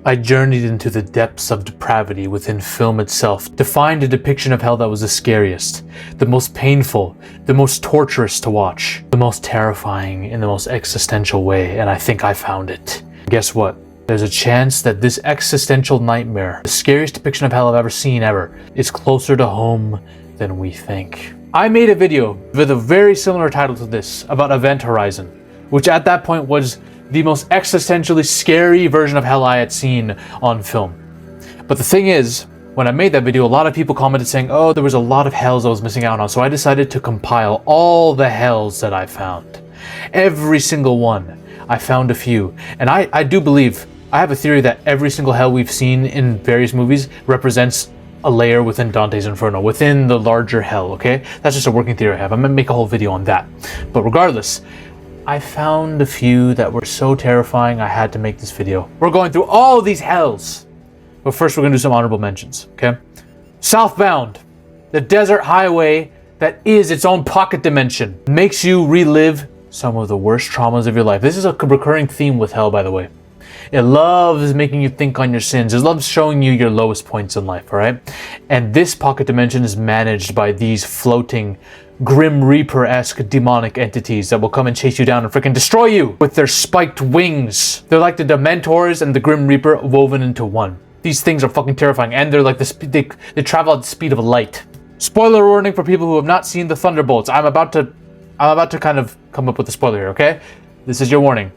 I journeyed into the depths of depravity within film itself to find a depiction of hell that was the scariest, the most painful, the most torturous to watch, the most terrifying in the most existential way, and I think I found it. Guess what? There's a chance that this existential nightmare, the scariest depiction of hell I've ever seen is closer to home than we think. I made a video with a very similar title to this about Event Horizon, which at that point was the most existentially scary version of hell I had seen on film. But the thing is, when I made that video, a lot of people commented saying, oh, there was a lot of hells I was missing out on, so I decided to compile all the hells that I found. Every single one. I found a few. And I do believe, I have a theory that every single hell we've seen in various movies represents a layer within Dante's Inferno, within the larger hell, okay? That's just a working theory I have. I'm gonna make a whole video on that. But regardless, I found a few that were so terrifying I had to make this video. We're going through all these hells. But first we're gonna do some honorable mentions, okay? Southbound, the desert highway that is its own pocket dimension, makes you relive some of the worst traumas of your life. This is a recurring theme with hell, by the way. It loves making you think on your sins. It loves showing you your lowest points in life, all right? And this pocket dimension is managed by these floating Grim Reaper-esque demonic entities that will come and chase you down and freaking destroy you with their spiked wings. They're like the Dementors and the Grim Reaper woven into one. These things are fucking terrifying, and they're like they travel at the speed of light. Spoiler warning for people who have not seen the Thunderbolts. I'm about to kind of come up with a spoiler here, okay? This is your warning.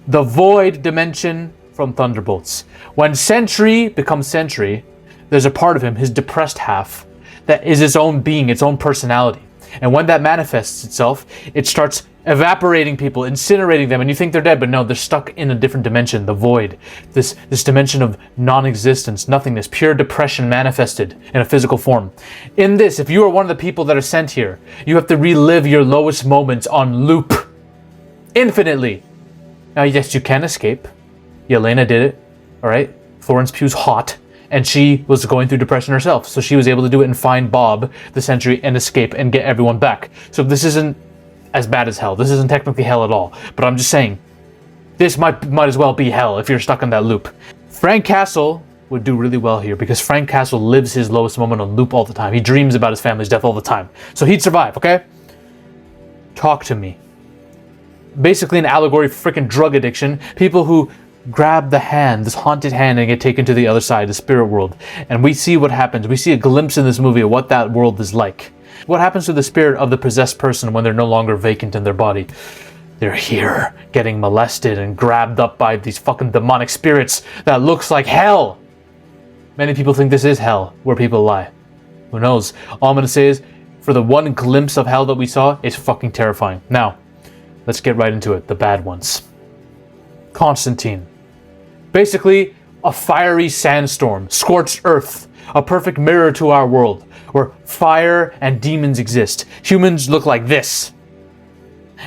The Void Dimension from Thunderbolts. When Sentry becomes Sentry, there's a part of him, his depressed half, that is its own being, its own personality. And when that manifests itself, it starts evaporating people, incinerating them, and you think they're dead, but no, they're stuck in a different dimension, the void. This dimension of non-existence, nothingness, pure depression manifested in a physical form. In this, if you are one of the people that are sent here, you have to relive your lowest moments on loop. Infinitely. Now, yes, you can escape. Yelena did it, alright? Florence Pugh's hot. And she was going through depression herself, so she was able to do it and find Bob, the Sentry, and escape and get everyone back. So this isn't as bad as hell. This isn't technically hell at all. But I'm just saying, this might as well be hell if you're stuck in that loop. Frank Castle would do really well here because Frank Castle lives his lowest moment on loop all the time. He dreams about his family's death all the time. So he'd survive, okay? Talk to Me. Basically an allegory for freaking drug addiction. People who grab the hand, this haunted hand, and get taken to the other side, the spirit world. And we see what happens. We see a glimpse in this movie of what that world is like. What happens to the spirit of the possessed person when they're no longer vacant in their body? They're here, getting molested and grabbed up by these fucking demonic spirits that looks like hell. Many people think this is hell, where people lie. Who knows? All I'm gonna say is, for the one glimpse of hell that we saw, it's fucking terrifying. Now, let's get right into it, the bad ones. Constantine. Basically, a fiery sandstorm, scorched earth, a perfect mirror to our world, where fire and demons exist. Humans look like this.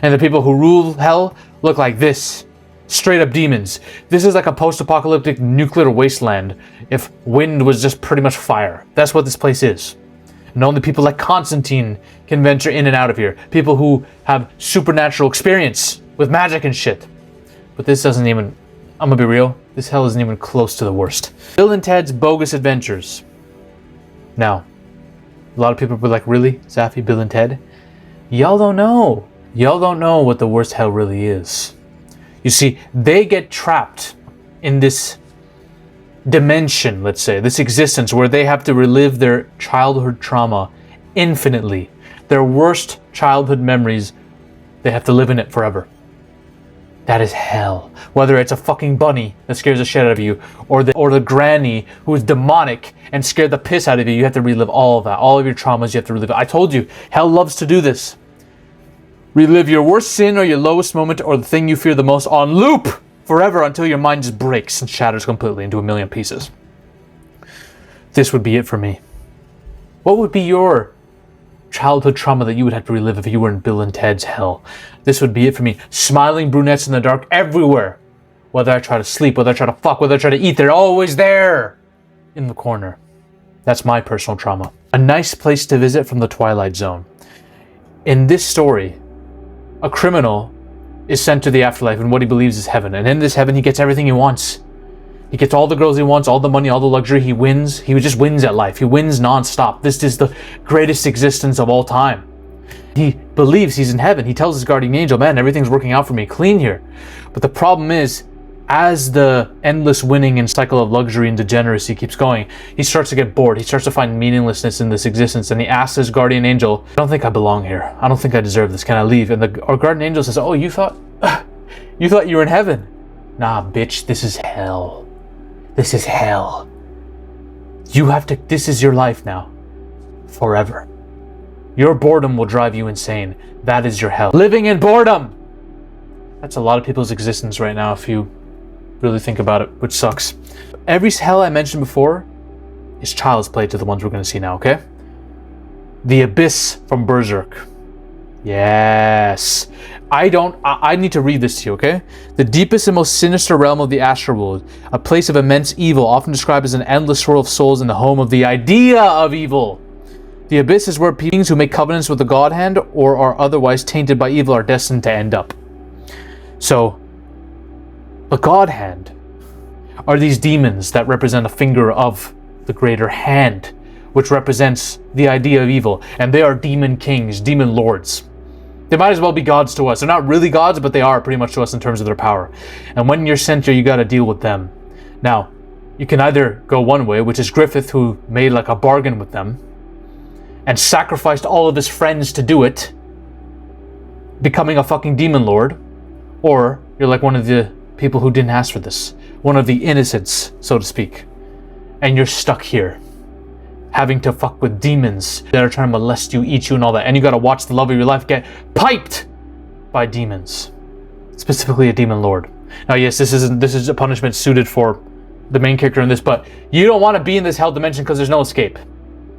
And the people who rule hell look like this. Straight up demons. This is like a post-apocalyptic nuclear wasteland if wind was just pretty much fire. That's what this place is. And only people like Constantine can venture in and out of here. People who have supernatural experience with magic and shit. But this doesn't even, I'm gonna be real, this hell isn't even close to the worst. Bill and Ted's Bogus Adventures. Now, a lot of people were like, really, Safi, Bill and Ted? Y'all don't know. Y'all don't know what the worst hell really is. You see, they get trapped in this dimension, let's say, this existence where they have to relive their childhood trauma infinitely. Their worst childhood memories, they have to live in it forever. That is hell. Whether it's a fucking bunny that scares the shit out of you, or the granny who is demonic and scared the piss out of you, you have to relive all of that. All of your traumas, you have to relive it. I told you, hell loves to do this. Relive your worst sin or your lowest moment or the thing you fear the most on loop forever until your mind just breaks and shatters completely into a million pieces. This would be it for me. What would be your childhood trauma that you would have to relive if you were in Bill and Ted's hell? This would be it for me. Smiling brunettes in the dark everywhere. Whether I try to sleep, whether I try to fuck, whether I try to eat, they're always there in the corner. That's my personal trauma. A nice place to visit from the Twilight Zone. In this story, a criminal is sent to the afterlife in what he believes is heaven. And in this heaven, he gets everything he wants. He gets all the girls he wants, all the money, all the luxury. He wins. He just wins at life. He wins non-stop. This is the greatest existence of all time. He believes he's in heaven. He tells his guardian angel, man, everything's working out for me, clean here. But the problem is, as the endless winning and cycle of luxury and degeneracy keeps going, he starts to get bored. He starts to find meaninglessness in this existence, and he asks his guardian angel, I don't think I belong here. I don't think I deserve this. Can I leave? And our guardian angel says, oh, you thought you were in heaven? Nah, bitch, this is hell. This is hell. This is your life now. Forever. Your boredom will drive you insane. That is your hell. Living in boredom! That's a lot of people's existence right now if you really think about it, which sucks. Every hell I mentioned before is child's play to the ones we're going to see now, okay? The Abyss from Berserk. Yes. I need to read this to you, okay? The deepest and most sinister realm of the astral world, a place of immense evil, often described as an endless swirl of souls and the home of the idea of evil. The Abyss is where beings who make covenants with the God Hand or are otherwise tainted by evil are destined to end up. So, the God Hand are these demons that represent a finger of the greater hand, which represents the idea of evil. And they are demon kings, demon lords. They might as well be gods to us. They're not really gods, but they are pretty much to us in terms of their power. And when you're sent here, you got to deal with them. Now, you can either go one way, which is Griffith, who made like a bargain with them and sacrificed all of his friends to do it, becoming a fucking demon lord. Or you're like one of the people who didn't ask for this, one of the innocents, so to speak, and you're stuck here having to fuck with demons that are trying to molest you, eat you, and all that, and you gotta watch the love of your life get piped by demons, specifically a demon lord. Now, yes, this is a punishment suited for the main character in this, but you don't want to be in this hell dimension because there's no escape.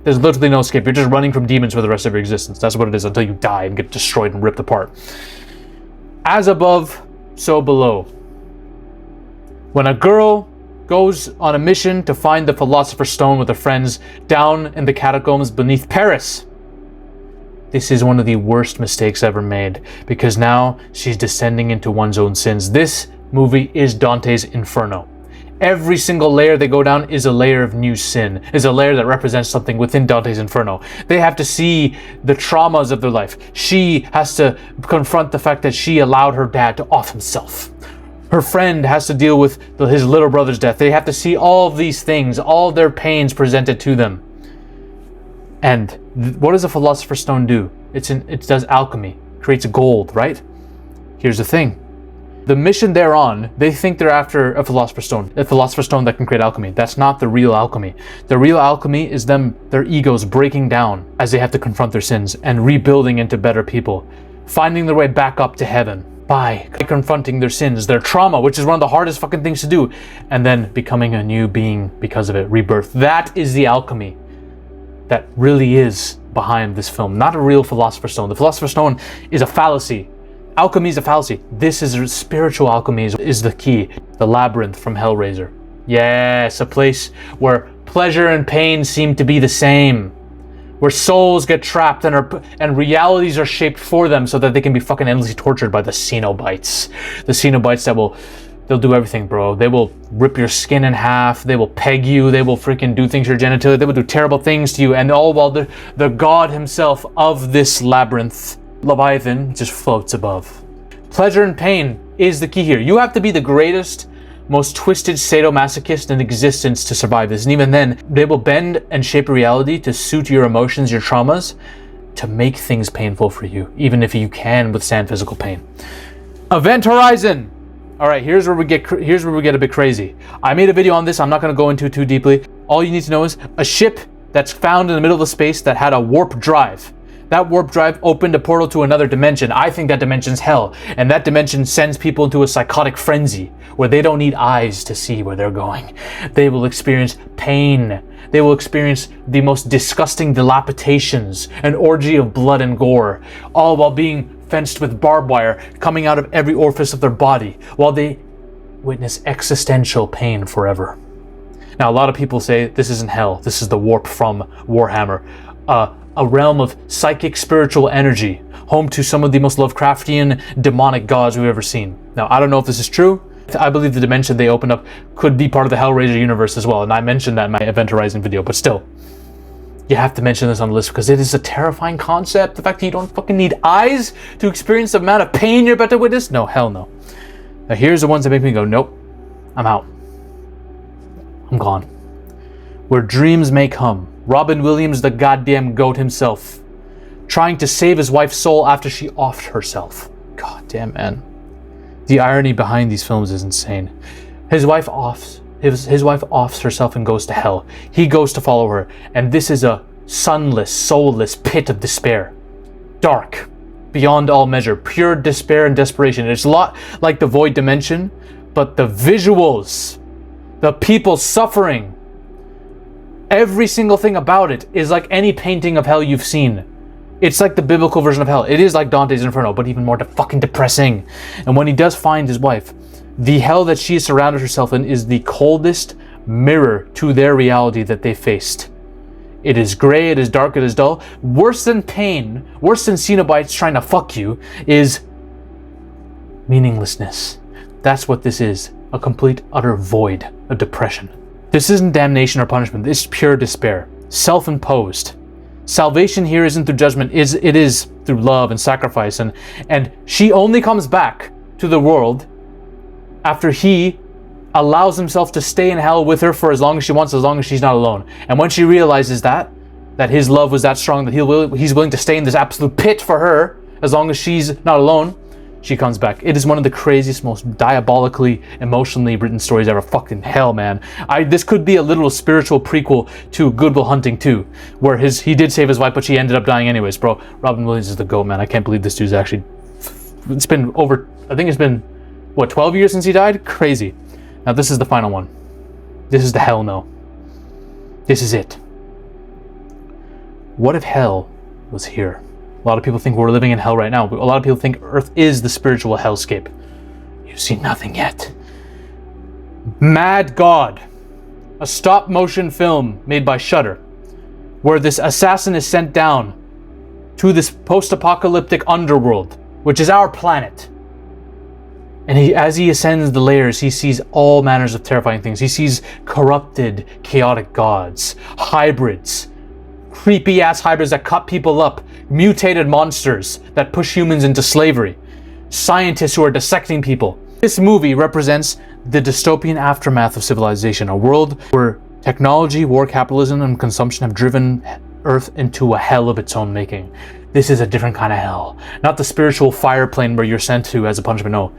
There's literally no escape. You're just running from demons for the rest of your existence. That's what it is until you die and get destroyed and ripped apart. As above, so below. When a girl goes on a mission to find the Philosopher's Stone with her friends down in the catacombs beneath Paris, this is one of the worst mistakes ever made, because now she's descending into one's own sins. This movie is Dante's Inferno. Every single layer they go down is a layer of new sin, is a layer that represents something within Dante's Inferno. They have to see the traumas of their life. She has to confront the fact that she allowed her dad to off himself. Her friend has to deal with his little brother's death. They have to see all of these things, all their pains presented to them. And what does a Philosopher's Stone do? It does alchemy, creates gold, right? Here's the thing. The mission they're on, they think they're after a Philosopher's Stone that can create alchemy. That's not the real alchemy. The real alchemy is their egos breaking down as they have to confront their sins and rebuilding into better people, finding their way back up to heaven by confronting their sins, their trauma, which is one of the hardest fucking things to do, and then becoming a new being because of it, rebirth. That is the alchemy that really is behind this film, not a real Philosopher's Stone. The Philosopher's Stone is a fallacy. Alchemy is a fallacy. This is spiritual alchemy is the key. The labyrinth from Hellraiser. Yes, a place where pleasure and pain seem to be the same, where souls get trapped and realities are shaped for them so that they can be fucking endlessly tortured by the Cenobites. The Cenobites they'll do everything, bro. They will rip your skin in half. They will peg you. They will freaking do things to your genitalia. They will do terrible things to you. And all while the god himself of this labyrinth, Leviathan, just floats above. Pleasure and pain is the key here. You have to be the greatest, most twisted sadomasochist in existence to survive this. And even then, they will bend and shape reality to suit your emotions, your traumas, to make things painful for you, even if you can withstand physical pain. Event Horizon. All right, here's where we get a bit crazy. I made a video on this. I'm not going to go into it too deeply. All you need to know is a ship that's found in the middle of the space that had a warp drive. That warp drive opened a portal to another dimension. I think that dimension's hell, and that dimension sends people into a psychotic frenzy where they don't need eyes to see where they're going. They will experience pain. They will experience the most disgusting dilapidations, an orgy of blood and gore, all while being fenced with barbed wire coming out of every orifice of their body, while they witness existential pain forever. Now, a lot of people say this isn't hell. This is the warp from Warhammer. A realm of psychic spiritual energy, home to some of the most Lovecraftian demonic gods we've ever seen. Now, I don't know if this is true. I believe the dimension they opened up could be part of the Hellraiser universe as well, and I mentioned that in my Event Horizon video, but still, you have to mention this on the list because it is a terrifying concept. The fact that you don't fucking need eyes to experience the amount of pain you're about to witness? No, hell no. Now here's the ones that make me go, nope, I'm out. I'm gone. Where Dreams May Come. Robin Williams, the goddamn goat himself, trying to save his wife's soul after she offed herself. God damn, man. The irony behind these films is insane. His wife offs herself and goes to hell. He goes to follow her, and this is a sunless, soulless pit of despair. Dark, beyond all measure, pure despair and desperation. It's a lot like The Void Dimension, but the visuals, the people suffering, every single thing about it is like any painting of hell you've seen. It's like the biblical version of hell. It is like Dante's Inferno, but even more fucking depressing. And when he does find his wife, the hell that she has surrounded herself in is the coldest mirror to their reality that they faced. It is gray, it is dark, it is dull. Worse than pain, worse than Cenobites trying to fuck you, is meaninglessness. That's what this is. A complete, utter void of depression. This isn't damnation or punishment. This is pure despair. Self-imposed. Salvation here isn't through judgment. It is through love and sacrifice. And she only comes back to the world after he allows himself to stay in hell with her for as long as she wants, as long as she's not alone. And when she realizes that his love was that strong that he's willing to stay in this absolute pit for her as long as she's not alone, she comes back. It is one of the craziest, most diabolically, emotionally written stories ever. Fucking hell, man. This could be a literal spiritual prequel to Good Will Hunting 2, where he did save his wife, but she ended up dying anyways, bro. Robin Williams is the GOAT, man. I can't believe this dude's actually... It's been over... I think it's been, 12 years since he died? Crazy. Now this is the final one. This is the hell no. This is it. What if hell was here? A lot of people think we're living in hell right now, but a lot of people think Earth is the spiritual hellscape. You've seen nothing yet. Mad God, a stop-motion film made by Shudder, where this assassin is sent down to this post-apocalyptic underworld, which is our planet. And as he ascends the layers, he sees all manners of terrifying things. He sees corrupted, chaotic gods, hybrids, creepy-ass hybrids that cut people up, mutated monsters that push humans into slavery, scientists who are dissecting people. This movie represents the dystopian aftermath of civilization, a world where technology, war, capitalism, and consumption have driven Earth into a hell of its own making. This is a different kind of hell. Not the spiritual fire plane where you're sent to as a punishment, no.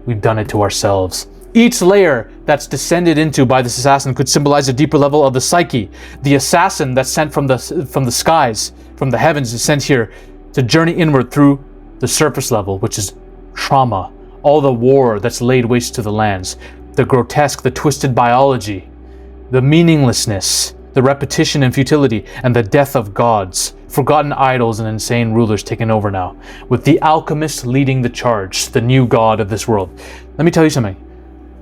We've done it to ourselves. Each layer that's descended into by this assassin could symbolize a deeper level of the psyche. The assassin that's sent from the skies, from the heavens, is sent here to journey inward through the surface level, which is trauma, all the war that's laid waste to the lands, the grotesque, the twisted biology, the meaninglessness, the repetition and futility, and the death of gods, forgotten idols and insane rulers taken over now, with the alchemist leading the charge, the new god of this world. Let me tell you something.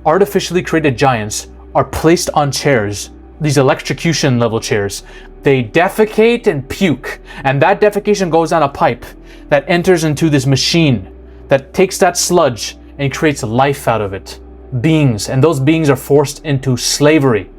Artificially created giants are placed on chairs, these electrocution level chairs. They defecate and puke, and that defecation goes down a pipe that enters into this machine that takes that sludge and creates life out of it. Beings, and those beings are forced into slavery.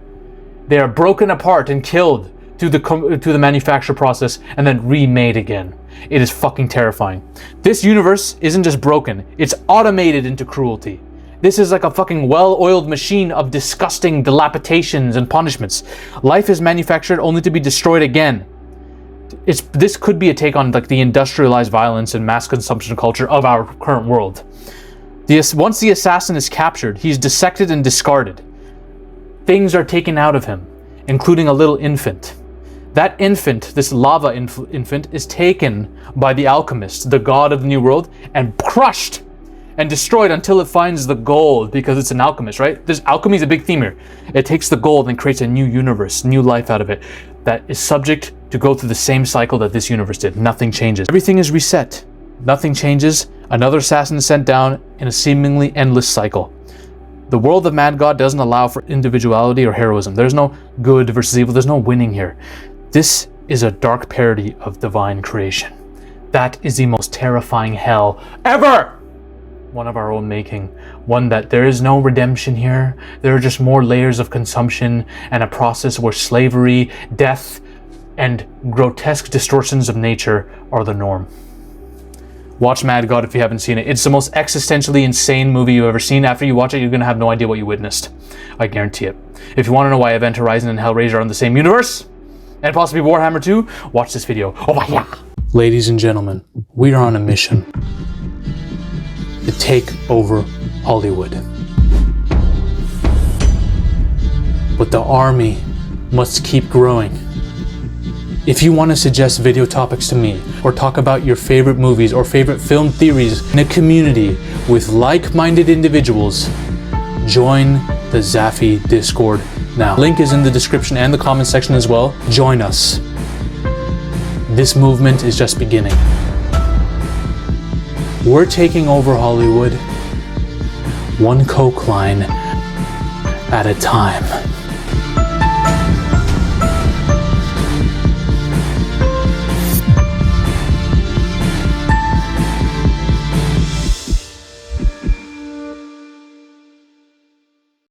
They are broken apart and killed through the manufacture process and then remade again. It is fucking terrifying. This universe isn't just broken, it's automated into cruelty. This is like a fucking well-oiled machine of disgusting dilapidations and punishments. Life is manufactured only to be destroyed again. This could be a take on like the industrialized violence and mass consumption culture of our current world. Once the assassin is captured, he's dissected and discarded. Things are taken out of him, including a little infant. That infant, this lava infant, is taken by the alchemist, the god of the new world, and crushed and destroyed until it finds the gold, because it's an alchemist, right? This alchemy is a big theme here. It takes the gold and creates a new universe, new life out of it, that is subject to go through the same cycle that this universe did. Nothing changes. Everything is reset. Nothing changes. Another assassin is sent down in a seemingly endless cycle. The world of Mad God doesn't allow for individuality or heroism. There's no good versus evil. There's no winning here. This is a dark parody of divine creation. That is the most terrifying hell ever! one of our own making, one that there is no redemption here. There are just more layers of consumption and a process where slavery, death, and grotesque distortions of nature are the norm. Watch Mad God if you haven't seen it. It's the most existentially insane movie you've ever seen. After you watch it, you're gonna have no idea what you witnessed. I guarantee it. If you want to know why Event Horizon and Hellraiser are in the same universe, and possibly Warhammer 2, watch this video. Oh my god! Ladies and gentlemen, we are on a mission to take over Hollywood. But the army must keep growing. If you want to suggest video topics to me, or talk about your favorite movies or favorite film theories in a community with like-minded individuals, join the Zafy Discord now. Link is in the description and the comment section as well. Join us. This movement is just beginning. We're taking over Hollywood, one coke line at a time.